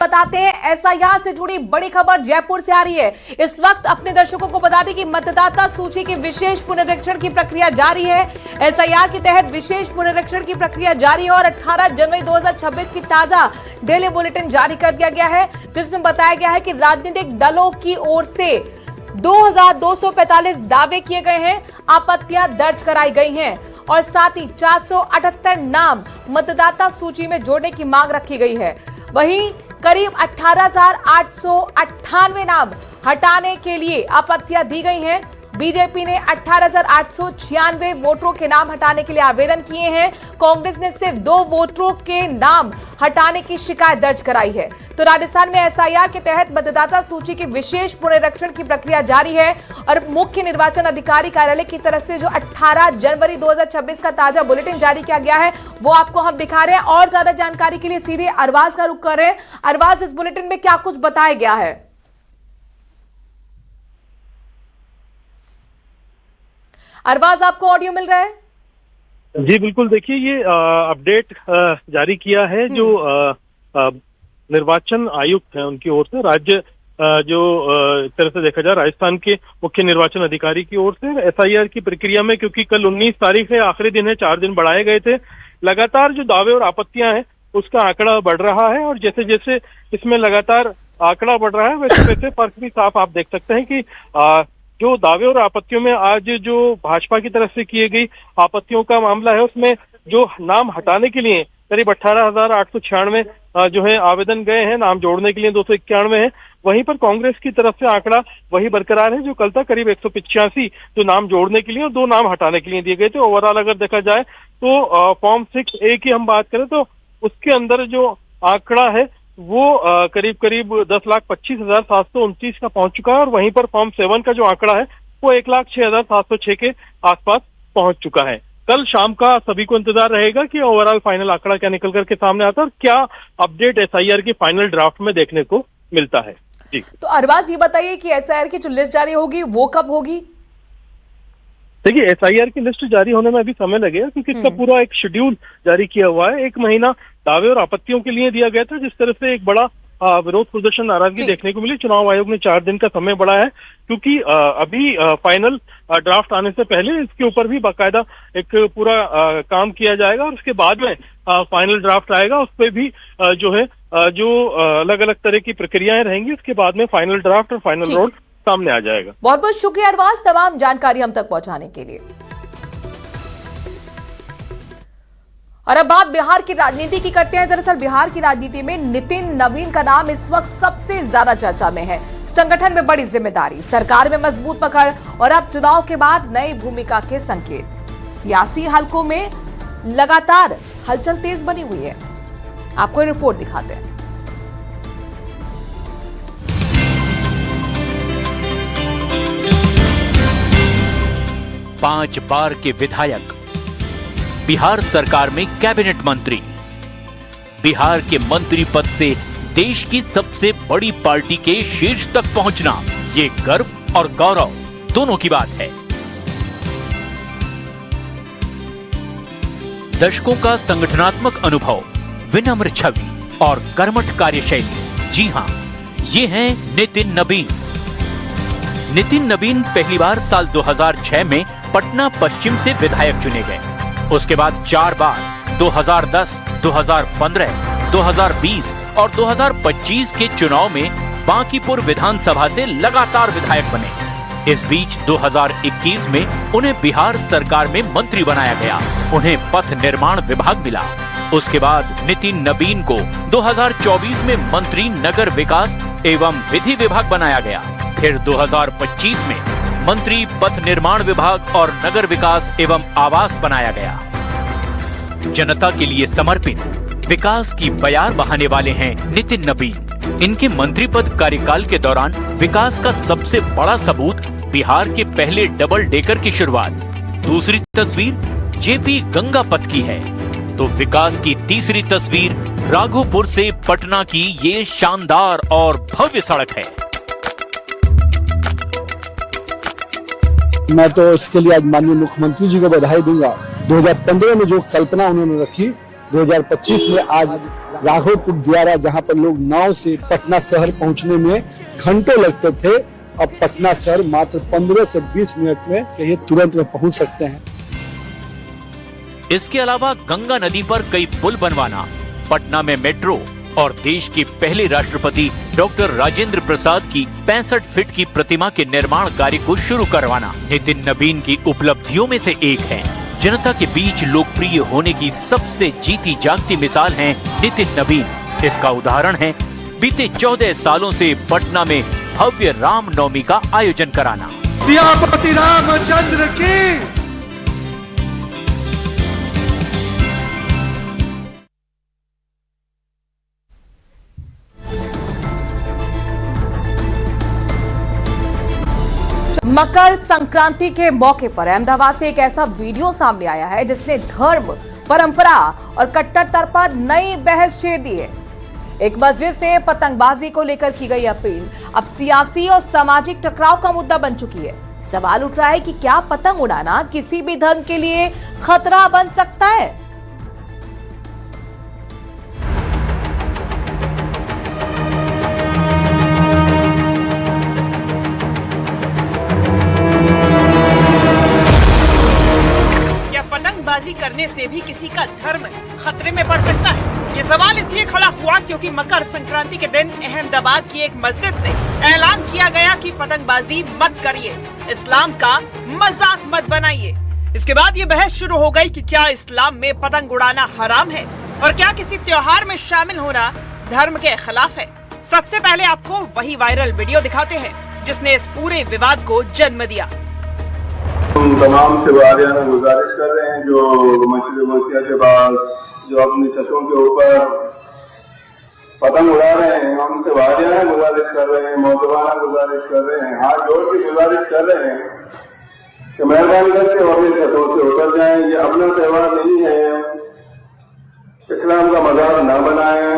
बताते हैं एसआईआर से जुड़ी बड़ी खबर जयपुर से आ रही है। इस वक्त अपने दर्शकों को बता दें कि मतदाता सूची की विशेष पुनरीक्षण की प्रक्रिया जारी है। एसआईआर के तहत विशेष पुनरीक्षण की प्रक्रिया जारी है और 18 जनवरी 2026 की ताजा डेली बुलेटिन जारी कर दिया गया है, जिसमें बताया गया है कि राजनीतिक दलों की ओर से 2245 दावे किए गए हैं, आपत्तियां दर्ज कराई गई हैं और साथ ही 478 नाम मतदाता सूची में जोड़ने की मांग रखी गई है। वहीं करीब 18,898 नाम हटाने के लिए आपत्तियां दी गई हैं। बीजेपी ने 18,896 वोटरों के नाम हटाने के लिए आवेदन किए हैं। कांग्रेस ने सिर्फ 2 वोटरों के नाम हटाने की शिकायत दर्ज कराई है। तो राजस्थान में एसआईआर के तहत मतदाता सूची की विशेष पुनरीक्षण की प्रक्रिया जारी है और मुख्य निर्वाचन अधिकारी कार्यालय की तरफ से जो 18 जनवरी 2026 का ताजा बुलेटिन जारी किया गया है वो आपको हम दिखा रहे हैं और ज्यादा जानकारी के लिए सीधे अरबाज का रुख कर रहे हैं। अरबाज, इस बुलेटिन में क्या कुछ बताया गया है? अरबाज, आपको ऑडियो मिल रहा है? जी बिल्कुल, देखिए ये अपडेट जारी किया है जो निर्वाचन आयुक्त हैं उनकी ओर से, राज्य जो एक तरह से देखा जाए राजस्थान के मुख्य निर्वाचन अधिकारी की ओर से एसआईआर की प्रक्रिया में, क्योंकि कल 19 तारीख है, आखिरी दिन है, 4 दिन बढ़ाए गए थे। लगातार जो दावे और आपत्तियां हैं उसका आंकड़ा बढ़ रहा है और जैसे जैसे इसमें लगातार आंकड़ा बढ़ रहा है वैसे वैसे फर्क भी साफ आप देख सकते हैं कि जो दावे और आपत्तियों में आज जो भाजपा की तरफ से किए गई आपत्तियों का मामला है उसमें जो नाम हटाने के लिए करीब 18,896 जो है आवेदन गए हैं, नाम जोड़ने के लिए 291 है। वहीं पर कांग्रेस की तरफ से आंकड़ा वही बरकरार है जो कल तक करीब 185 जो नाम जोड़ने के लिए और 2 नाम हटाने के लिए दिए गए थे। ओवरऑल अगर देखा जाए तो फॉर्म 6A की हम बात करें तो उसके अंदर जो आंकड़ा है वो करीब 10,25,729 का पहुंच चुका है और वहीं पर फॉर्म 7 का जो आंकड़ा है वो 1,06,706 के आसपास पहुंच चुका है। कल शाम का सभी को इंतजार रहेगा कि ओवरऑल फाइनल आंकड़ा क्या निकल करके सामने आता है और क्या अपडेट एसआईआर की फाइनल ड्राफ्ट में देखने को मिलता है। जी तो अरबाज, ये बताइए कि एसआईआर की जो लिस्ट जारी होगी वो कब होगी? देखिए, एसआईआर की लिस्ट जारी होने में अभी समय लगेगा क्योंकि इसका पूरा एक शेड्यूल जारी किया हुआ है। 1 महीना दावे और आपत्तियों के लिए दिया गया था, जिस तरह से एक बड़ा विरोध प्रदर्शन नाराजगी देखने को मिली। चुनाव आयोग ने 4 दिन का समय बढ़ाया है क्योंकि अभी फाइनल ड्राफ्ट आने से पहले इसके ऊपर भी बाकायदा एक पूरा काम किया जाएगा और उसके बाद में फाइनल ड्राफ्ट आएगा। उस पर भी जो है जो अलग अलग तरह की प्रक्रियाएं रहेंगी, उसके बाद में फाइनल ड्राफ्ट और फाइनल रोड सामने आ जाएगा। बहुत बहुत शुक्रिया अरबाज, तमाम जानकारी हम तक पहुंचाने के लिए। और अब बात बिहार की राजनीति की करते हैं। दरअसल बिहार की राजनीति में नितिन नवीन का नाम इस वक्त सबसे ज्यादा चर्चा में है। संगठन में बड़ी जिम्मेदारी, सरकार में मजबूत पकड़ और अब चुनाव के बाद नई भूमिका के संकेत। सियासी हलकों में लगातार हलचल तेज बनी हुई है। आपको रिपोर्ट दिखाते हैं। 5 बार के विधायक, बिहार सरकार में कैबिनेट मंत्री, बिहार के मंत्री पद से देश की सबसे बड़ी पार्टी के शीर्ष तक पहुंचना, ये गर्व और गौरव दोनों की बात है। दशकों का संगठनात्मक अनुभव, विनम्र छवि और कर्मठ कार्यशैली, जी हां, ये हैं नितिन नवीन। नितिन नवीन पहली बार साल 2006 में पटना पश्चिम से विधायक चुने गए। उसके बाद 4 बार 2010, 2015, 2020 और 2025 के चुनाव में बांकीपुर विधानसभा से लगातार विधायक बने। इस बीच 2021 में उन्हें बिहार सरकार में मंत्री बनाया गया। उन्हें पथ निर्माण विभाग मिला। उसके बाद नितिन नवीन को 2024 में मंत्री नगर विकास एवं विधि विभाग बनाया गया। फिर 2025 में मंत्री पथ निर्माण विभाग और नगर विकास एवं आवास बनाया गया। जनता के लिए समर्पित, विकास की बयार बहाने वाले हैं नितिन नवीन। इनके मंत्री पद कार्यकाल के दौरान विकास का सबसे बड़ा सबूत बिहार के पहले डबल डेकर की शुरुआत। दूसरी तस्वीर जेपी गंगा पथ की है, तो विकास की तीसरी तस्वीर राघोपुर से पटना की ये शानदार और भव्य सड़क है। मैं तो इसके लिए आज माननीय मुख्यमंत्री जी को बधाई दूंगा। 2015 में जो कल्पना उन्होंने रखी 2025 में आज राघोपुर द्वारा जहां पर लोग नाव से पटना शहर पहुंचने में घंटों लगते थे, अब पटना शहर मात्र 15 से 20 मिनट में कहीं तुरंत में पहुंच सकते हैं। इसके अलावा गंगा नदी पर कई पुल बनवाना, पटना में मेट्रो और देश के पहले राष्ट्रपति डॉक्टर राजेंद्र प्रसाद की 65 फीट की प्रतिमा के निर्माण कार्य को शुरू करवाना नितिन नबीन की उपलब्धियों में से एक है। जनता के बीच लोकप्रिय होने की सबसे जीती जागती मिसाल है नितिन नबीन। इसका उदाहरण है बीते 14 सालों से पटना में भव्य रामनवमी का आयोजन कराना। सियापति रामचंद्र की। मकर संक्रांति के मौके पर अहमदाबाद से एक ऐसा वीडियो सामने आया है जिसने धर्म, परंपरा और कट्टरता पर नई बहस छेड़ दी है। एक मस्जिद से पतंगबाजी को लेकर की गई अपील अब सियासी और सामाजिक टकराव का मुद्दा बन चुकी है। सवाल उठ रहा है कि क्या पतंग उड़ाना किसी भी धर्म के लिए खतरा बन सकता है? पतंगबाजी करने से भी किसी का धर्म खतरे में पड़ सकता है? ये सवाल इसलिए खड़ा हुआ क्योंकि मकर संक्रांति के दिन अहमदाबाद की एक मस्जिद से ऐलान किया गया कि पतंगबाजी मत करिए, इस्लाम का मजाक मत बनाइए। इसके बाद ये बहस शुरू हो गई कि क्या इस्लाम में पतंग उड़ाना हराम है और क्या किसी त्योहार में शामिल होना धर्म के खिलाफ है। सबसे पहले आपको वही वायरल वीडियो दिखाते हैं जिसने इस पूरे विवाद को जन्म दिया। हम तमाम सेवारियां गुजारिश कर रहे हैं जो मस्जिद मसीहा के पास जो अपनी छतों के ऊपर पतंग उड़ा रहे हैं, हम सेवारियां गुजारिश कर रहे हैं, मौजवाना गुजारिश कर रहे हैं, हाथ जोड़ के गुजारिश कर रहे हैं कि मेहरबानी करके वो अपनी छतों से उतर जाएं। ये अपना त्यौहार नहीं है, इस्लाम का मजाक न बनाएं।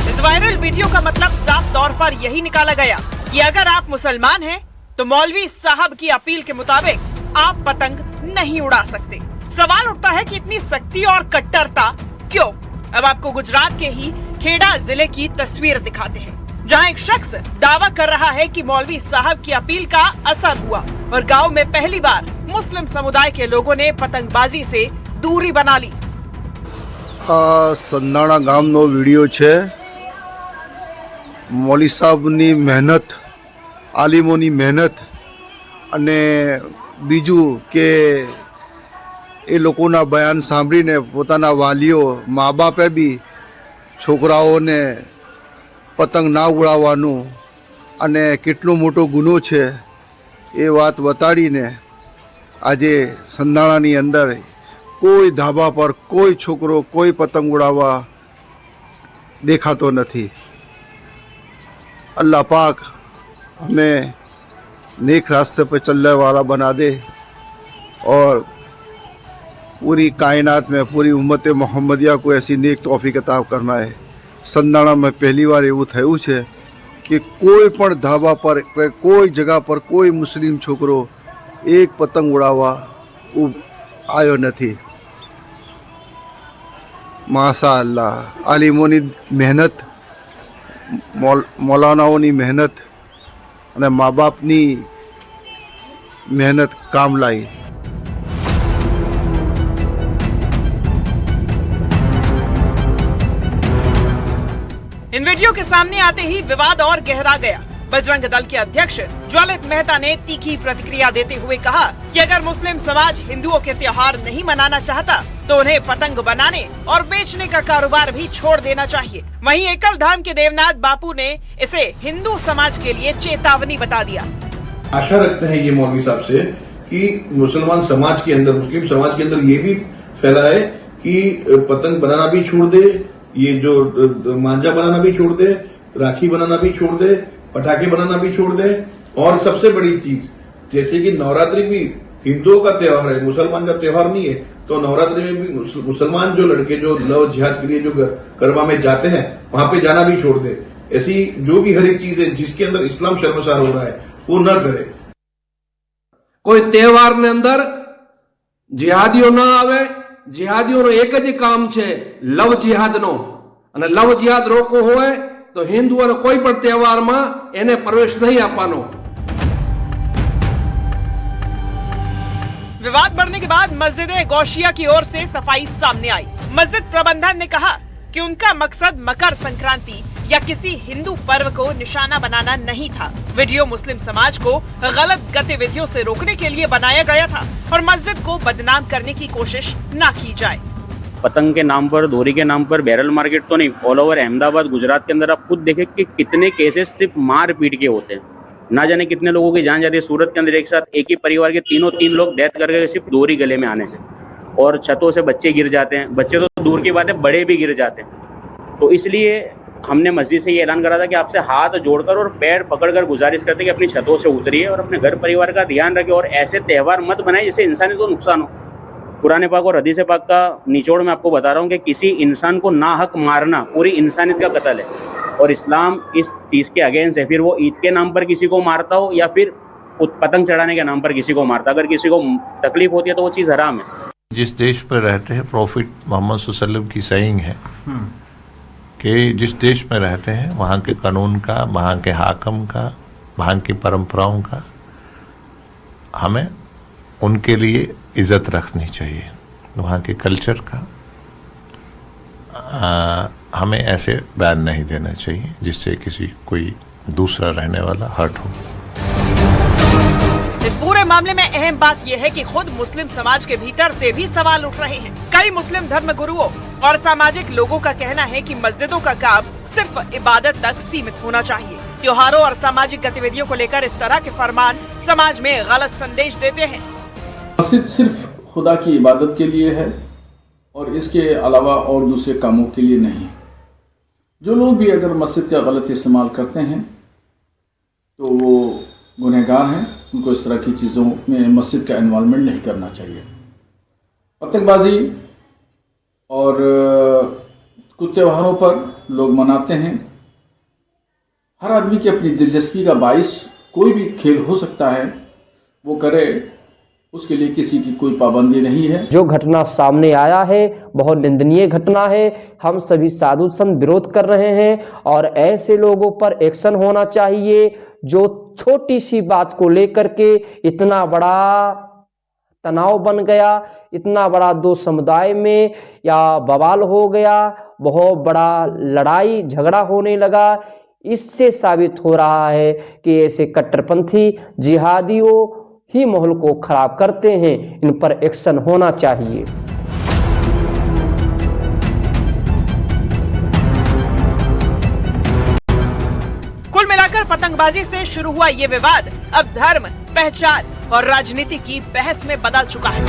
इस वायरल वीडियो का मतलब साफ तौर पर यही निकाला गया कि अगर आप मुसलमान हैं तो मौलवी साहब की अपील के मुताबिक आप पतंग नहीं उड़ा सकते। सवाल उठता है कि इतनी सख्ती और कट्टरता क्यों? अब आपको गुजरात के ही खेड़ा जिले की तस्वीर दिखाते हैं जहां एक शख्स दावा कर रहा है कि मौलवी साहब की अपील का असर हुआ और गांव में पहली बार मुस्लिम समुदाय के लोगों ने पतंगबाजी से दूरी बना ली। संदाणा गामनो वीडियो छे। मौली साहबनी मेहनत, आलिमोनी मेहनत અને બીજું કે એ લોકોના બયાન સાંભળીને પોતાના વાલીઓ, મા બાપે બી છોકરાઓને પતંગ ના ઉડાવવાનું અને કેટલો મોટો ગુનો છે એ વાત બતાડીને આજે સંધાણાની અંદર કોઈ ધાબા પર કોઈ છોકરો કોઈ પતંગ ઉડાવવા દેખાતો નથી। अल्लाह पाक हमें नेक रास्ते पर चलने वाला बना दे और पूरी कायनात में पूरी उम्मत मोहम्मदिया को ऐसी नेक तौफीक अता फरमाए। संधाणा में पहली बार एवं थयुं छे कि कोई पण धाबा पर कोई जगह पर कोई मुस्लिम छोकरो एक पतंग उड़ावा आयो नहीं। माशा अल्लाह, आलिमोनी मेहनत, मौलानाओनी मेहनत અને મા બાપની મહેનત કામ लाई। इन वीडियो के सामने आते ही विवाद और गहरा गया। बजरंग दल के अध्यक्ष ज्वलित मेहता ने तीखी प्रतिक्रिया देते हुए कहा कि अगर मुस्लिम समाज हिंदुओं के त्योहार नहीं मनाना चाहता तो उन्हें पतंग बनाने और बेचने का कारोबार भी छोड़ देना चाहिए। वहीं एकल धाम के देवनाथ बापू ने इसे हिंदू समाज के लिए चेतावनी बता दिया। आशा रखते हैं ये मौलवी साहब से कि मुसलमान समाज के अंदर, मुस्लिम समाज के अंदर ये भी फैला है कि पतंग बनाना भी छोड़ दे, ये जो मांझा बनाना भी छोड़ दे, राखी बनाना भी छोड़ दे, पटाखे बनाना भी छोड़ दे। और सबसे बड़ी चीज जैसे कि नवरात्रि भी हिंदुओं का त्योहार है, मुसलमान का त्योहार नहीं है, तो नवरात्रि में भी मुसलमान जो लड़के जो लव जिहाद के लिए जो गरबा में जाते हैं वहां पे जाना भी छोड़ दे। ऐसी जो भी हर एक चीज है जिसके अंदर इस्लाम शर्मसार हो रहा है वो न करे। कोई त्योहार ने अंदर જિહાદીઓ ન આવે. જિહાદીઓનો એક જ કામ છે લવ જિહાદનો, અને લવ જિહાદ રોકવો હોય તો હિન્દુઓનો કોઈ પણ તહેવારમાં એને પ્રવેશ નહીં આપવાનો. विवाद बढ़ने के बाद मस्जिद गौशिया की ओर से सफाई सामने आई। मस्जिद प्रबंधन ने कहा कि उनका मकसद मकर संक्रांति या किसी हिंदू पर्व को निशाना बनाना नहीं था। वीडियो मुस्लिम समाज को गलत गतिविधियों से रोकने के लिए बनाया गया था और मस्जिद को बदनाम करने की कोशिश न की जाए। पतंग के नाम पर, दोरी के नाम पर बैरल मार्केट तो नहीं, ऑल ओवर अहमदाबाद, गुजरात के अंदर आप खुद देखें कि कितने केसेस सिर्फ मार पीट के होते हैं। ना जाने कितने लोगों की जान जाती है। सूरत के अंदर एक साथ एक ही परिवार के तीन लोग डेथ कर गए सिर्फ डोरी गले में आने से, और छतों से बच्चे गिर जाते हैं। बच्चे तो दूर की बात है, बड़े भी गिर जाते हैं। तो इसलिए हमने मस्जिद से ये ऐलान करा था कि आपसे हाथ जोड़कर और पैर पकड़कर गुजारिश करते कि अपनी छतों से उतरिए और अपने घर परिवार का ध्यान रखें और ऐसे त्यौहार मत बनाए जिससे इंसानियत को नुकसान हो। कुरान पाक और हदीस पाक का निचोड़ मैं आपको बता रहा हूँ कि किसी इंसान को नाहक मारना पूरी इंसानियत का कत्ल है, और इस्लाम इस चीज़ के अगेंस्ट है। फिर वो ईद के नाम पर किसी को मारता हो या फिर पतंग चढ़ाने के नाम पर किसी को मारता, अगर किसी को तकलीफ होती है तो वो चीज़ हराम है। जिस देश पर रहते हैं, प्रॉफिट मोहम्मद सल्लल्लाहु अलैहि वसल्लम की सहींग है कि जिस देश में रहते हैं वहाँ के कानून का, वहाँ के हाकम का, वहाँ की परंपराओं का हमें उनके लिए इज़्ज़त रखनी चाहिए, वहाँ के कल्चर का हमें ऐसे बैन नहीं देना चाहिए जिससे किसी कोई दूसरा रहने वाला हर्ट हो। इस पूरे मामले में अहम बात यह है कि खुद मुस्लिम समाज के भीतर से भी सवाल उठ रहे हैं। कई मुस्लिम धर्म गुरुओं और सामाजिक लोगों का कहना है कि मस्जिदों का काम सिर्फ इबादत तक सीमित होना चाहिए। त्योहारों और सामाजिक गतिविधियों को लेकर इस तरह के फरमान समाज में गलत संदेश देते हैं। मस्जिद सिर्फ खुदा की इबादत के लिए है और इसके अलावा और दूसरे कामों के लिए नहीं। जो लोग भी अगर मस्जिद का गलत इस्तेमाल करते हैं तो वो गुनहगार हैं, उनको इस तरह की चीज़ों में मस्जिद का इन्वॉल्वमेंट नहीं करना चाहिए। पतंगबाजी और कुछ त्योहारों पर लोग मनाते हैं। हर आदमी की अपनी दिलचस्पी का बाइस कोई भी खेल हो सकता है, वो करे, उसके लिए किसी की कोई पाबंदी नहीं है। जो घटना सामने आया है बहुत निंदनीय घटना है। हम सभी साधु संत विरोध कर रहे हैं और ऐसे लोगों पर एक्शन होना चाहिए जो छोटी सी बात को लेकर के इतना बड़ा तनाव बन गया, इतना बड़ा दो समुदाय में या बवाल हो गया, बहुत बड़ा लड़ाई झगड़ा होने लगा। इससे साबित हो रहा है कि ऐसे कट्टरपंथी जिहादियों ही माहौल को खराब करते हैं। इन पर एक्शन होना चाहिए। कुल मिलाकर पतंगबाजी से शुरू हुआ ये विवाद अब धर्म, पहचान और राजनीति की बहस में बदल चुका है।